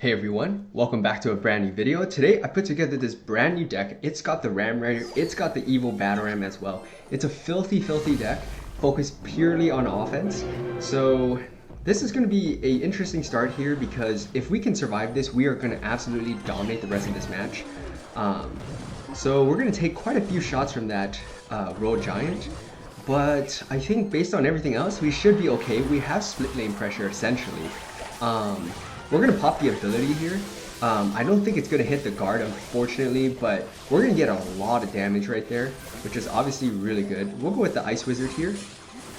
Hey everyone, welcome back to a brand new video. Today I put together this brand new deck. It's got the Ram Rider, it's got the Evil Battleram as well. It's a filthy deck focused purely on offense. So this is going to be an interesting start here because if we can survive this, we are going to absolutely dominate the rest of this match. So we're going to take quite a few shots from that Road Giant. But I think based on everything else, we should be okay. We have split lane pressure essentially. We're going to pop the ability here. I don't think it's going to hit the guard, unfortunately, but we're going to get a lot of damage right there, which is obviously really good. We'll go with the Ice Wizard here.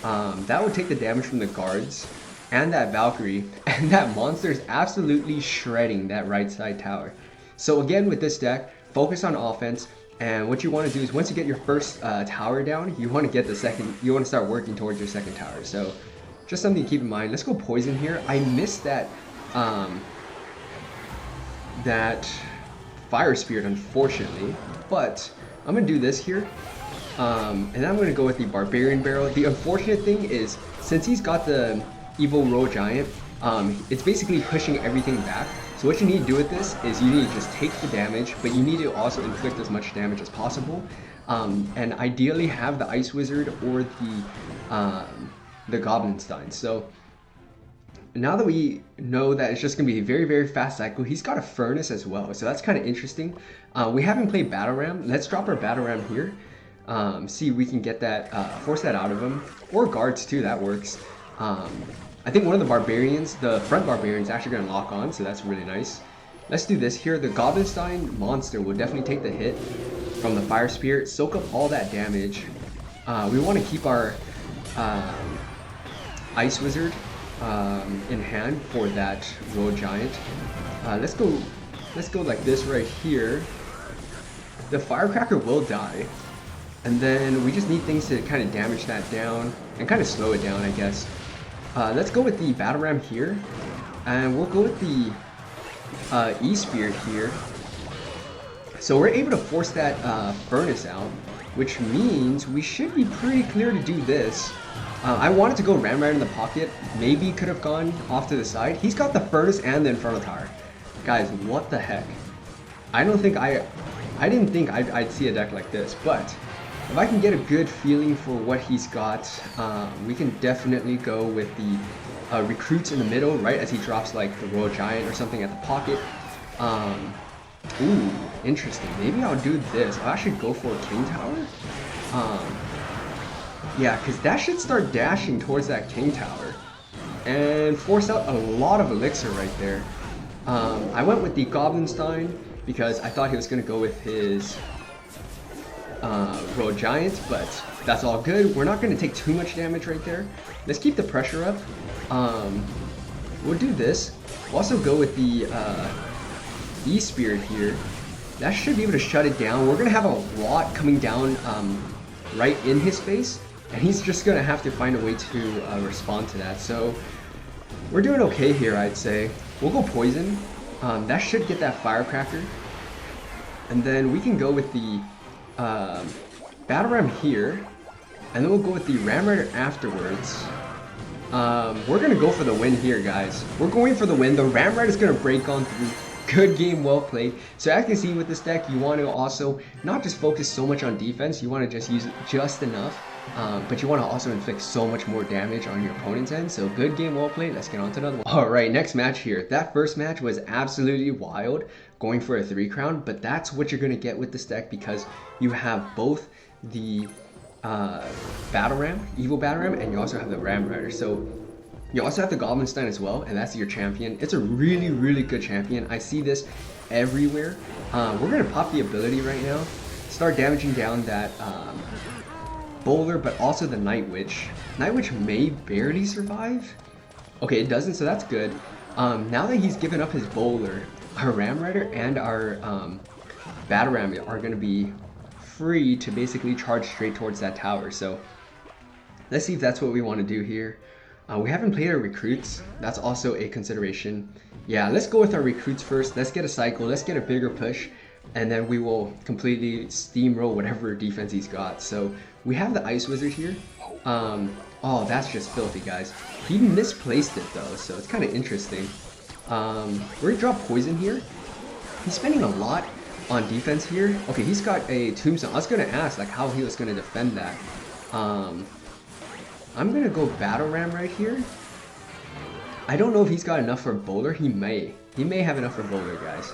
That would take the damage from the guards and that Valkyrie, and that monster is absolutely shredding that right side tower. So again, with this deck, focus on offense, and what you want to do is once you get your first tower down, you want to get the second, you want to start working towards your second tower. So just something to keep in mind. Let's go Poison here. I missed that that Fire Spirit, unfortunately, but I'm gonna do this here, and I'm gonna go with the Barbarian Barrel. The unfortunate thing is, since he's got the Evil Road Giant, it's basically pushing everything back. So what you need to do with this is you need to just take the damage, but you need to also inflict as much damage as possible, and ideally have the Ice Wizard or the Goblin Stein. So now that we know that it's just going to be a very fast cycle, he's got a Furnace as well, so that's kind of interesting. We haven't played Battleram. Let's drop our Battleram here. See if we can get that, force that out of him, or guards too, that works. I think one of the Barbarians, the front Barbarian, is actually going to lock on, so that's really nice. Let's do this here. The Goblin Stein monster will definitely take the hit from the Fire Spirit, soak up all that damage. We want to keep our Ice Wizard in hand for that Road Giant. Let's go like this right here. The Firecracker will die, and then we just need things to kind of damage that down and kind of slow it down, I guess. Let's go with the Battleram here, and we'll go with the E-Spirit here. So we're able to force that Furnace out, which means we should be pretty clear to do this. I wanted to go Ram Rider in the pocket. Maybe could have gone off to the side. He's got the Furnace and the Inferno Tower. Guys, what the heck? I didn't think I'd see a deck like this, but if I can get a good feeling for what he's got, we can definitely go with the recruits in the middle, right as he drops like the Road Giant or something at the pocket. Ooh, interesting. Maybe I'll do this. I'll actually go for a King Tower. Yeah, because that should start dashing towards that King Tower and force out a lot of elixir right there. I went with the Goblin Stein because I thought he was going to go with his Road Giant, but that's all good. We're not going to take too much damage right there. Let's keep the pressure up. We'll do this. We'll also go with the E-Spirit here. That should be able to shut it down. We're going to have a lot coming down right in his face, and he's just going to have to find a way to respond to that. So we're doing okay here, I'd say. We'll go Poison. That should get that Firecracker. And then we can go with the Battleram here, and then we'll go with the Ram Rider afterwards. We're going to go for the win here, guys. We're going for the win. The Ram Rider is going to break on through. Good game, well played. So as you can see with this deck, you want to also not just focus so much on defense, you want to just use it just enough, but you want to also inflict so much more damage on your opponent's end. So good game, well played. Let's get on to another one. Alright, next match here. That first match was absolutely wild, going for a 3 crown, but that's what you're going to get with this deck because you have both the Battleram, Evil Battleram, and you also have the Ram Rider. So you also have the Goblin Stein as well, and that's your champion. It's a really good champion. I see this everywhere. We're going to pop the ability right now, start damaging down that Bowler, but also the Night Witch. Night Witch may barely survive. Okay, it doesn't, so that's good. Now that he's given up his Bowler, our Ram Rider and our Battleram are going to be free to basically charge straight towards that tower. So let's see if that's what we want to do here. We haven't played our recruits. That's also a consideration. Yeah, let's go with our recruits first. Let's get a cycle. Let's get a bigger push. And then we will completely steamroll whatever defense he's got. So we have the Ice Wizard here. Oh, that's just filthy, guys. He misplaced it, though, so it's kind of interesting. We're gonna drop poison here. He's spending a lot on defense here. Okay, he's got a tombstone. I was gonna ask like how he was gonna defend that. I'm gonna go battle ram right here. I don't know if he's got enough for bowler. He may have enough for bowler, guys.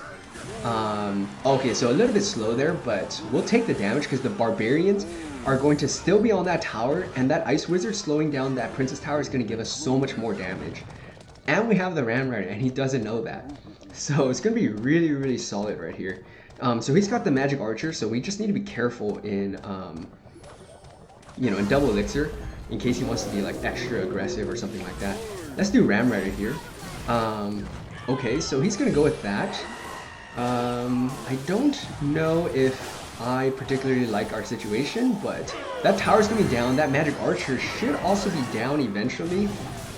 Okay, so a little bit slow there, but we'll take the damage because the barbarians are going to still be on that tower, and that ice wizard slowing down that princess tower is going to give us so much more damage. And we have the ram rider, and he doesn't know that, so it's going to be really, really solid right here. So he's got the magic archer, so we just need to be careful in you know, in double elixir in case he wants to be like extra aggressive or something like that. Let's do ram rider here. Okay, so he's going to go with that. I don't know if I particularly like our situation, but that tower's gonna be down. That magic archer should also be down eventually.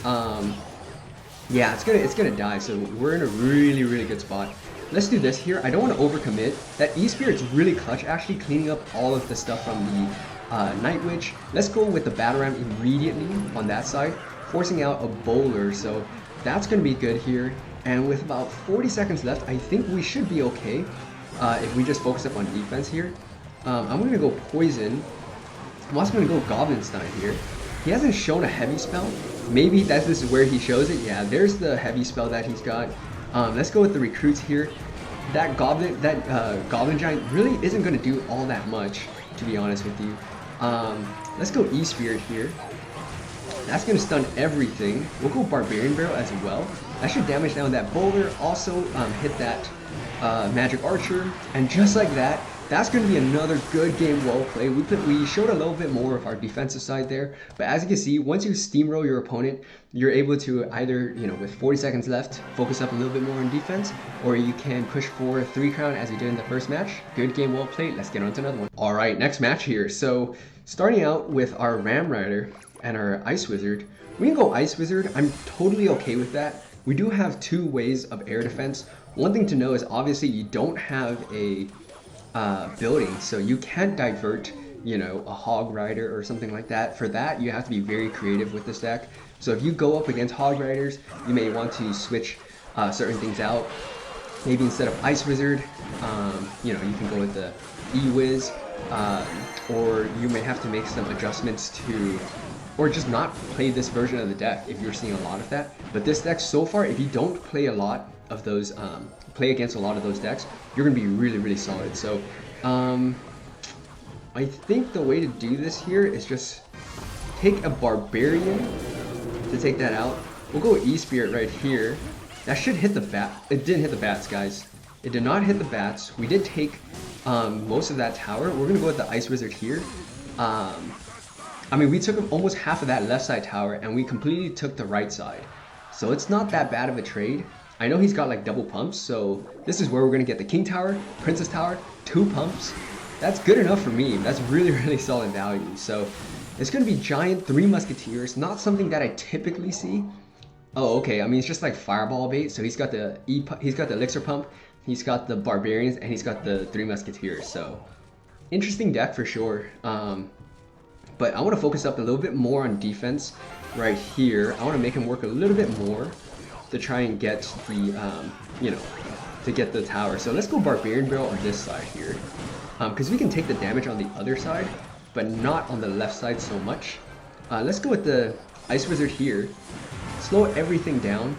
Yeah, it's gonna die, so we're in a really, really good spot. Let's do this here. I don't want to overcommit. That E-Spirit's really clutch, actually cleaning up all of the stuff from the Night Witch. Let's go with the Battle Ram immediately on that side, forcing out a bowler, so that's gonna be good here. And with about 40 seconds left, I think we should be okay if we just focus up on defense here. I'm going to go Poison. I'm also going to go Goblin Stein here. He hasn't shown a heavy spell. Maybe this is where he shows it. Yeah, there's the heavy spell that he's got. Let's go with the recruits here. That Goblin Giant really isn't going to do all that much, to be honest with you. Let's go E-Spirit here. That's going to stun everything. We'll go Barbarian Barrel as well. That should damage down that boulder, also hit that magic archer, and just like that, that's going to be another good game, well played. We showed a little bit more of our defensive side there, but as you can see, once you steamroll your opponent, you're able to either, you know, with 40 seconds left, focus up a little bit more on defense, or you can push for 3 crown as you did in the first match. Good game, well played. Let's get on to another one. All right, next match here. So starting out with our Ram Rider and our Ice Wizard, we can go Ice Wizard. I'm totally okay with that. We do have 2 ways of air defense. One thing to know is obviously you don't have a building, so you can't divert, you know, a Hog Rider or something like that. For that, you have to be very creative with this deck. So if you go up against Hog Riders, you may want to switch certain things out. Maybe instead of Ice Wizard, you know, you can go with the E-Wiz, or you may have to make some adjustments to, or just not play this version of the deck if you're seeing a lot of that. But this deck so far, if you don't play a lot of those, play against a lot of those decks, you're gonna be really, really solid. So I think the way to do this here is just take a Barbarian to take that out. We'll go E-Spirit right here. That should hit the bat. It didn't hit the bats, guys. It did not hit the bats. We did take most of that tower. We're gonna go with the Ice Wizard here. I mean, we took almost half of that left side tower, and we completely took the right side. So it's not that bad of a trade. I know he's got like double pumps, so this is where we're gonna get the King Tower, Princess Tower, 2 pumps. That's good enough for me. That's really, really solid value. So it's gonna be giant 3 musketeers, not something that I typically see. Oh, okay. I mean, it's just like fireball bait. So he's got the elixir pump, he's got the barbarians, and he's got the 3 musketeers. So interesting deck for sure. But I want to focus up a little bit more on defense right here. I want to make him work a little bit more to try and get the, you know, to get the tower. So let's go Barbarian Barrel on this side here. Because we can take the damage on the other side, but not on the left side so much. Let's go with the Ice Wizard here. Slow everything down.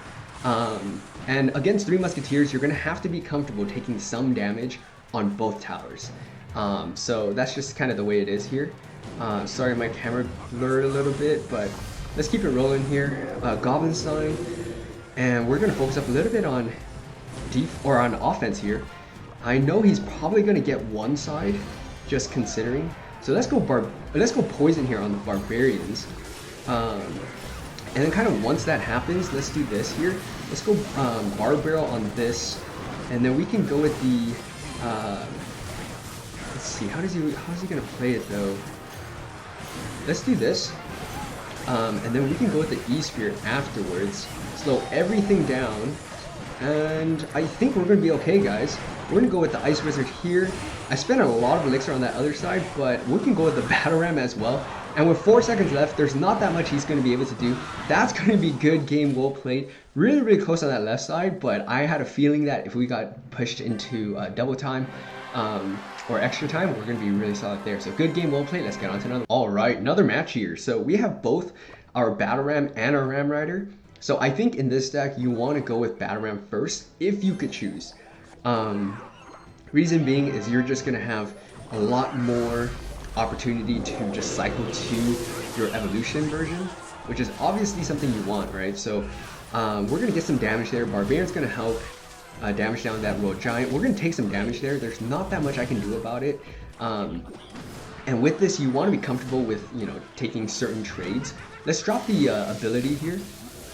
And against 3 musketeers, you're going to have to be comfortable taking some damage on both towers. So that's just kind of the way it is here. Sorry, my camera blurred a little bit, but let's keep it rolling here. Goblin Stein, and we're gonna focus up a little bit on on offense here. I know he's probably gonna get one side, just considering. So let's go Poison here on the Barbarians, and then kind of once that happens, let's do this here. Let's go Bar Barrel on this, and then we can go with the. Let's see, how's he gonna play it though? Let's do this, and then we can go with the E-Spirit afterwards, slow everything down, and I think we're going to be okay, guys. We're going to go with the Ice Wizard here. I spent a lot of elixir on that other side, but we can go with the Battle Ram as well. And with 4 seconds left, there's not that much he's going to be able to do. That's going to be good game, well played. Really, really close on that left side, but I had a feeling that if we got pushed into double time or extra time, we're going to be really solid there. So good game, well played. Let's get on to another. All right, another match here. So we have both our Battle Ram and our Ram Rider. So I think in this deck, you want to go with Battle Ram first, if you could choose. Reason being is you're just going to have a lot more opportunity to just cycle to your evolution version, which is obviously something you want, right? So we're going to get some damage there. Barbarian's going to help damage down that Royal Giant. We're going to take some damage there. There's not that much I can do about it. And with this, you want to be comfortable with, you know, taking certain trades. Let's drop the ability here.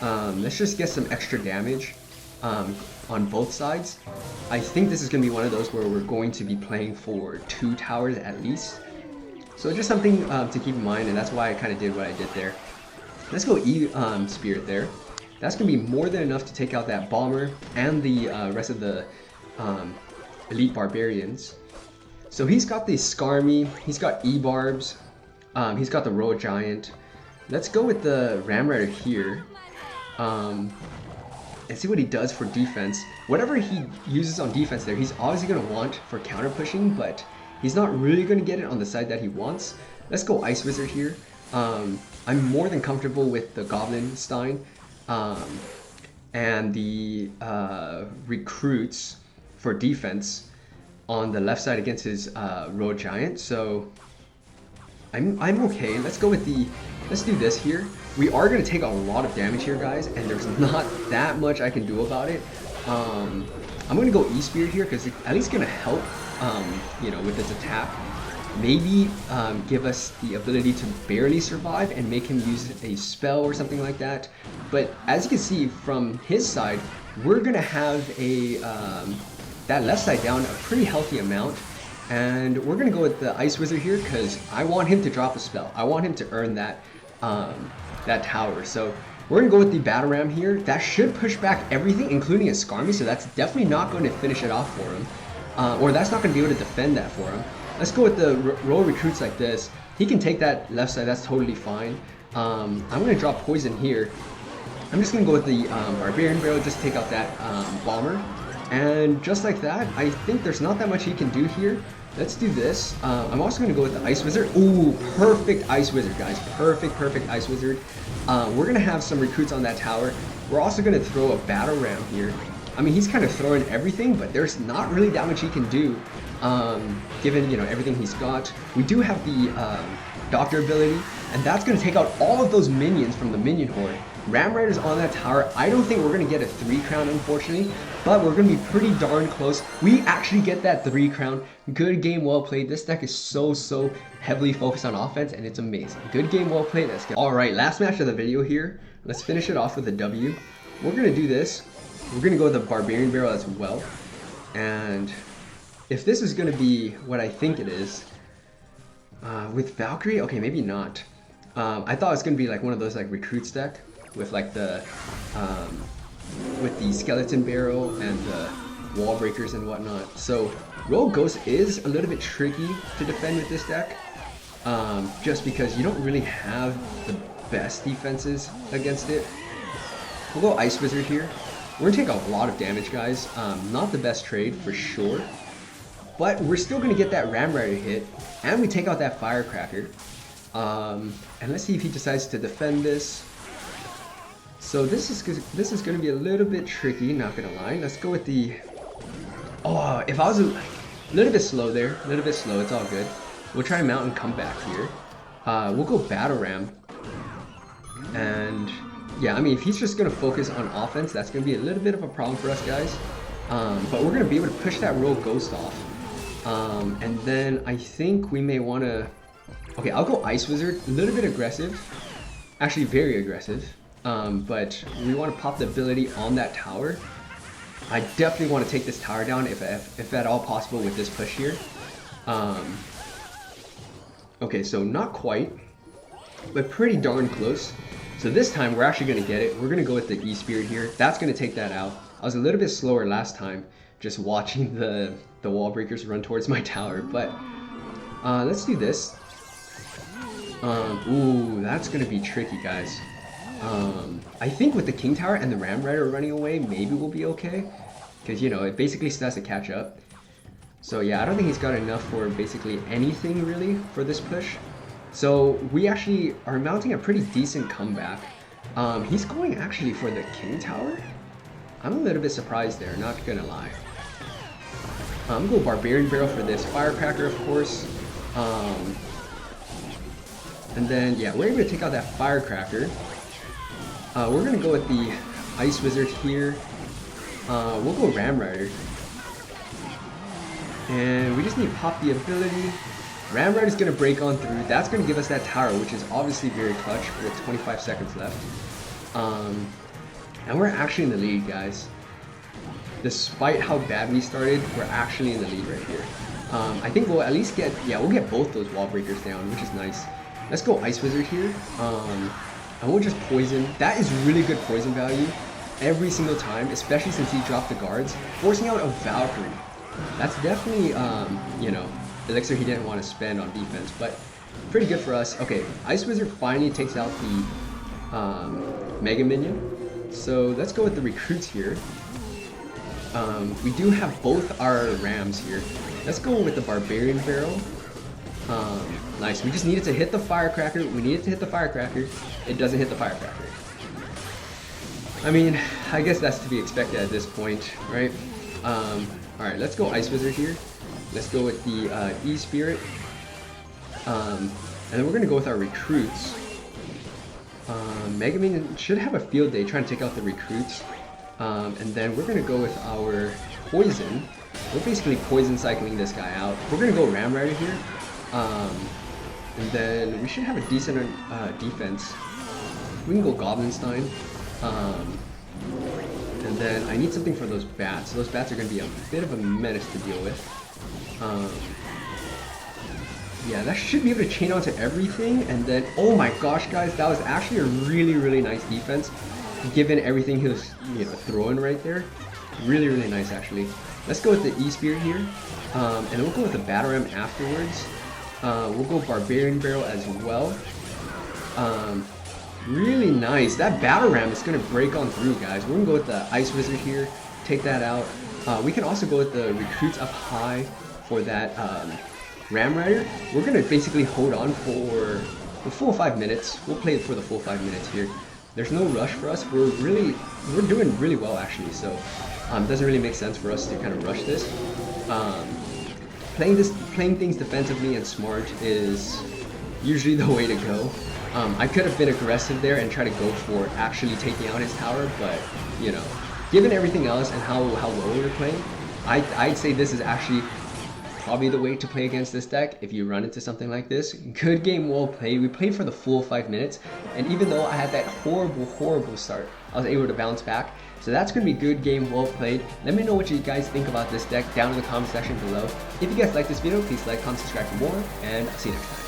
Let's just get some extra damage on both sides. I think this is going to be one of those where we're going to be playing for 2 towers at least. So just something to keep in mind, and that's why I kind of did what I did there. Let's go Spirit there. That's going to be more than enough to take out that Bomber and the rest of the Elite Barbarians. So he's got the Skarmy, he's got E-Barbs, he's got the Royal Giant. Let's go with the Ram Rider here. And see what he does for defense. Whatever he uses on defense there, he's obviously going to want for counter pushing, but he's not really going to get it on the side that he wants. Let's go Ice Wizard here. I'm more than comfortable with the Goblin Stein and the recruits for defense on the left side against his Royal Giant. So I'm okay. Let's go with let's do this here. We are going to take a lot of damage here, guys, and there's not that much I can do about it. I'm going to go E-Spear here because it's at least going to help, you know, with this attack. Maybe give us the ability to barely survive and make him use a spell or something like that. But as you can see from his side, we're going to have that left side down a pretty healthy amount. And we're going to go with the Ice Wizard here because I want him to drop a spell. I want him to earn that that tower. So we're going to go with the Battle Ram here. That should push back everything, including a Skarmy, so that's definitely not going to finish it off for him. Or that's not going to be able to defend that for him. Let's go with the Royal Recruits like this. He can take that left side, that's totally fine. I'm going to drop Poison here. I'm just going to go with the Barbarian Barrel, just take out that Bomber. And just like that, I think there's not that much he can do here. Let's do this. I'm also going to go with the Ice Wizard. Ooh, perfect Ice Wizard, guys. Perfect Ice Wizard. We're going to have some recruits on that tower. We're also going to throw a Battle Ram here. I mean, he's kind of throwing everything, but there's not really that much he can do, given, you know, everything he's got. We do have the Doctor ability, and that's going to take out all of those minions from the minion horde. Ram Rider's on that tower. I don't think we're going to get a 3 crown, unfortunately, but we're going to be pretty darn close. We actually get that 3 crown. Good game, well played. This deck is so heavily focused on offense, and it's amazing. Good game, well played. Let's go. All right, last match of the video here. Let's finish it off with a W. We're going to do this. We're going to go with the Barbarian Barrel as well. And if this is going to be what I think it is, with Valkyrie, okay, maybe not. I thought it was going to be like one of those like recruits deck with like the with the skeleton barrel and the wall breakers and whatnot. So Royal Ghost is a little bit tricky to defend with this deck, just because you don't really have the best defenses against it. We'll go Ice Wizard here. We're gonna take a lot of damage, guys. Not the best trade for sure, but we're still gonna get that Ram Rider hit, and we take out that Firecracker. And let's see if he decides to defend this. So this is going to be a little bit tricky, not going to lie. Let's go with the... Oh, if I was a little bit slow there, a little bit slow, it's all good. We'll try mount and come back here. We'll go Battle Ram. And yeah, I mean, if he's just going to focus on offense, that's going to be a little bit of a problem for us, guys. But we're going to be able to push that Royal Ghost off. And then I think we may want to... Okay, I'll go Ice Wizard, a little bit aggressive. Actually, very aggressive. But we want to pop the ability on that tower. I definitely want to take this tower down if at all possible with this push here. Okay, so not quite, but pretty darn close. So this time we're actually going to get it. We're going to go with the E-Spirit here. That's going to take that out. I was a little bit slower last time, just watching the wall breakers run towards my tower. But let's do this. Ooh, that's gonna be tricky, guys. I think with the King Tower and the Ram Rider running away, maybe we'll be okay. Because, you know, it basically still has to catch up. So yeah, I don't think he's got enough for basically anything really for this push. So we actually are mounting a pretty decent comeback. He's going actually for the King Tower. I'm a little bit surprised there, not gonna lie. I'm gonna go Barbarian Barrel for this. Firecracker, of course. And then, yeah, we're able to take out that Firecracker. We're gonna go with the Ice Wizard here. We'll go Ram Rider. And we just need to pop the ability. Ram Rider's gonna break on through. That's gonna give us that tower, which is obviously very clutch with 25 seconds left. And we're actually in the lead, guys. Despite how bad we started, we're actually in the lead right here. I think we'll at least get, yeah, we'll get both those wall breakers down, which is nice. Let's go Ice Wizard here. And we'll just poison. That is really good poison value every single time, especially since he dropped the guards, forcing out a Valkyrie. That's definitely, you know, elixir he didn't want to spend on defense, but pretty good for us. Okay, Ice Wizard finally takes out the Mega Minion. So let's go with the recruits here. We do have both our Rams here. Let's go with the Barbarian Barrel. Nice, we just needed to hit the Firecracker. We needed to hit the Firecracker. It doesn't hit the Firecracker. I mean, I guess that's to be expected at this point, right? Alright, let's go Ice Wizard here. Let's go with the E-Spirit. And then we're going to go with our recruits. Mega Man should have a field day trying to take out the recruits. And then we're going to go with our Poison. We're basically poison cycling this guy out. We're going to go Ram Rider here. And then we should have a decent defense. We can go Goblinstein. And then I need something for those bats. Those bats are going to be a bit of a menace to deal with. Yeah, that should be able to chain onto everything. And then, oh my gosh, guys, that was actually a really, really nice defense, given everything he was, you know, throwing right there. Really, really nice, actually. Let's go with the E-Spear here. And we'll go with the Batarang afterwards. We'll go Barbarian Barrel as well. Really nice. That Batarang is going to break on through, guys. We're going to go with the Ice Wizard here. Take that out. We can also go with the recruits up high for that Ram Rider. We're going to basically hold on for the full 5 minutes. We'll play it for the full 5 minutes here. There's no rush for us. We're doing really well, actually. So it doesn't really make sense for us to kind of rush this. Playing things defensively and smart is usually the way to go. I could have been aggressive there and try to go for actually taking out his tower, but you know, given everything else and how low we were playing, I'd say this is actually probably the way to play against this deck if you run into something like this. Good game, well played. We played for the full 5 minutes, and even though I had that horrible start, I was able to bounce back. So that's going to be good game, well played. Let me know what you guys think about this deck down in the comment section below. If you guys like this video, please like, comment, subscribe for more, and I'll see you next time.